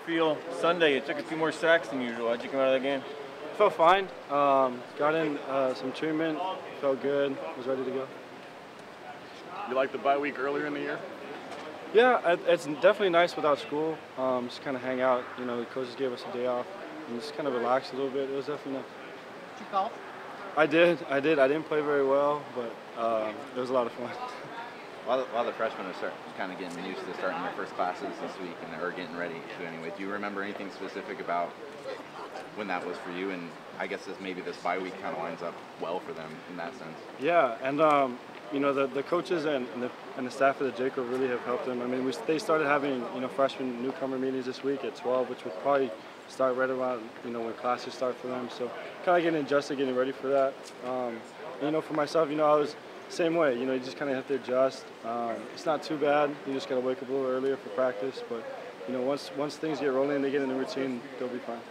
feel Sunday? It took a few more sacks than usual. How'd you come out of that game? Felt fine. Got in some treatment. Felt good. Was ready to go. You like the bye week earlier in the year? Yeah, it's definitely nice without school. Just kind of hang out. You know, the coaches gave us a day off and just kind of relax a little bit. It was definitely nice. Did you golf? I did. I didn't play very well, but it was a lot of fun. A lot of the freshmen are kind of getting used to starting their first classes this week and are getting ready to anyway. Do you remember anything specific about when that was for you? And I guess maybe this bye week kind of lines up well for them in that sense. Yeah, and you know, the coaches and the staff of the JCO really have helped them. I mean, they started having, you know, freshman newcomer meetings this week at 12, which would probably start right around, you know, when classes start for them. So kind of getting adjusted, getting ready for that. And, you know, for myself, you know, I was same way. You know, you just kind of have to adjust. It's not too bad. You just got to wake up a little earlier for practice. But, you know, once things get rolling and they get in the routine, they'll be fine.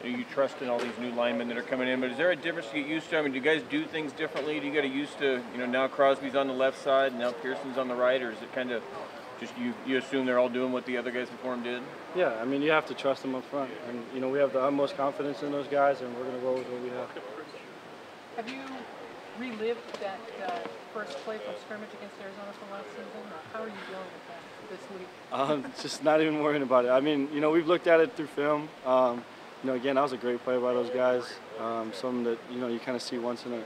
You trust in all these new linemen that are coming in, but is there a difference to get used to? I mean, do you guys do things differently? Do you get used to, you know, now Crosby's on the left side, and now Pearson's on the right, or is it kind of just you assume they're all doing what the other guys before them did? Yeah, I mean, you have to trust them up front. And, you know, we have the utmost confidence in those guys, and we're going to roll with what we have. Have you relived that first play from scrimmage against Arizona from last season? How are you dealing with that this week? Just not even worrying about it. I mean, you know, we've looked at it through film. You know, again, that was a great play by those guys. Something that, you know, you kind of see once in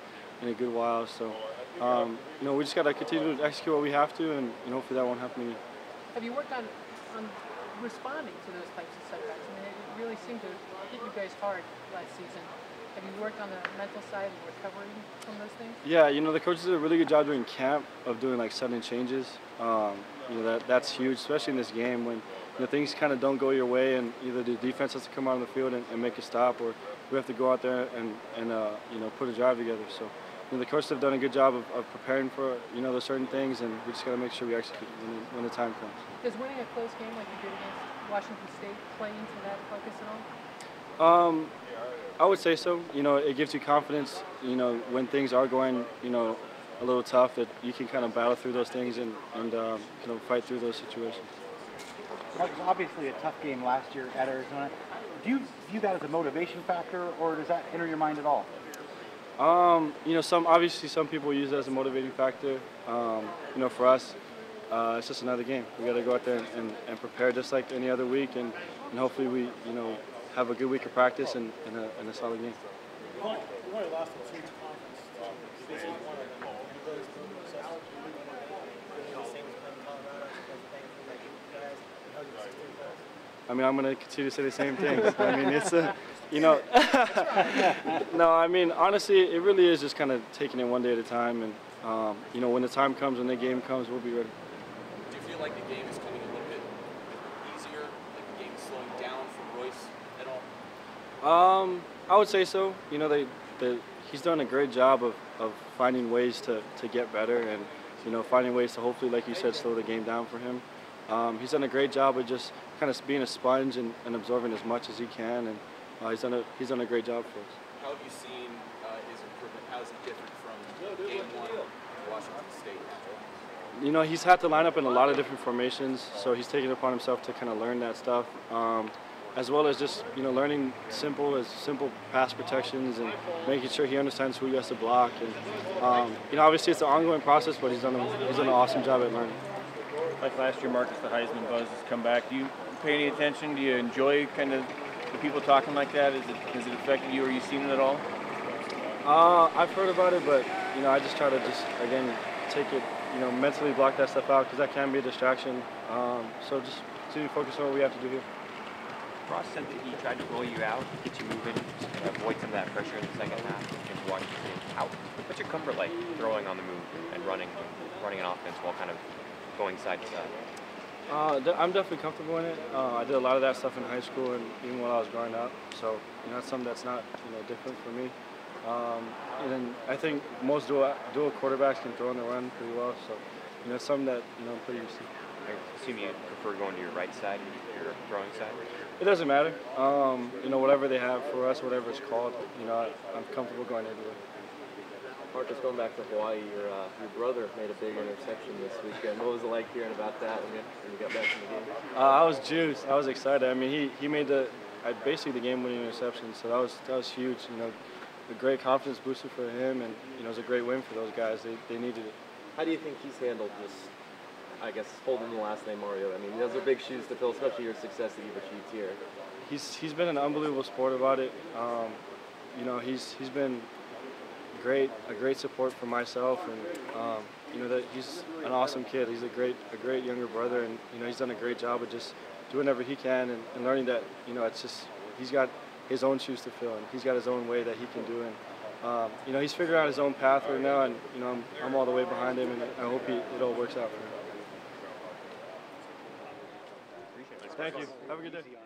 a good while. So, you know, we just got to continue to execute what we have to, and hopefully that won't happen again. Have you worked on responding to those types of setbacks? I mean, it really seemed to hit you guys hard last season. Have you worked on the mental side and recovering from those things? Yeah, you know, the coaches did a really good job during camp of doing like sudden changes. You know, that's huge, especially in this game when, you know, things kind of don't go your way, and either the defense has to come out on the field and make a stop, or we have to go out there and you know, put a drive together. So, you know, the coaches have done a good job of preparing for, you know, those certain things, and we just got to make sure we execute when the time comes. Does winning a close game like you did against Washington State play into that focus at all? I would say so. You know, it gives you confidence, you know, when things are going, you know, a little tough, that you can kind of battle through those things and you know, fight through those situations. Marcus, obviously a tough game last year at Arizona. Do you view that as a motivation factor, or does that enter your mind at all? You know, obviously some people use it as a motivating factor. You know, for us, it's just another game. We got to go out there and prepare just like any other week, and hopefully we, you know, have a good week of practice and a solid game. I mean, I'm going to continue to say the same things. I mean, it's you know, no, I mean, honestly, it really is just kind of taking it one day at a time. And, you know, when the time comes, when the game comes, we'll be ready. Do you feel like the game is coming a little bit easier, like the game is slowing down for Royce at all? I would say so. You know, he's done a great job of finding ways to get better, and, you know, finding ways to hopefully, like you said, slow the game down for him. He's done a great job of just kind of being a sponge and absorbing as much as he can, and he's done a great job for us. How have you seen his improvement? How is he different from game one in Washington State? You know, he's had to line up in a lot of different formations, so he's taken it upon himself to kind of learn that stuff, as well as just, you know, learning simple pass protections and making sure he understands who he has to block. And you know, obviously it's an ongoing process, but he's done an awesome job at learning. Like last year, Marcus, the Heisman buzz has come back. Do you pay any attention? Do you enjoy kind of the people talking like that? Has it affected you? Are you seeing it at all? I've heard about it, but, you know, I just try to again take it, you know, mentally block that stuff out, because that can be a distraction. So just continue to focus on what we have to do here. Ross said that he tried to roll you out, get you moving, and avoid some of that pressure in the second half and watch you out. What's your comfort like throwing on the move and running an offense while kind of going side to side? I'm definitely comfortable in it. I did a lot of that stuff in high school and even when I was growing up. So, you know, that's something that's not, you know, different for me. And then I think most dual quarterbacks can throw and run pretty well. So, you know, it's something that, you know, I'm pretty used to. I assume you prefer going to your right side, your throwing side? It doesn't matter. You know, whatever they have for us, whatever it's called, you know, I'm comfortable going everywhere. Marcus, going back to Hawaii, your brother made a big interception this weekend. What was it like hearing about that when you got back from the game? I was juiced. I was excited. I mean, he made basically the game-winning interception, so that was huge. You know, a great confidence booster for him, and you know, it was a great win for those guys. They needed it. How do you think he's handled just, I guess, holding the last name Mariota? I mean, those are big shoes to fill, especially your success that you've achieved here. He's been an unbelievable sport about it. You know, he's been a great support for myself, and you know, that he's an awesome kid. He's a great younger brother, and you know, he's done a great job of just doing whatever he can and learning that, you know, it's just he's got his own shoes to fill, and he's got his own way that he can do it. You know, he's figured out his own path right now, and you know, I'm all the way behind him, and I hope it all works out for him. Appreciate it. Thank you. Have a good day.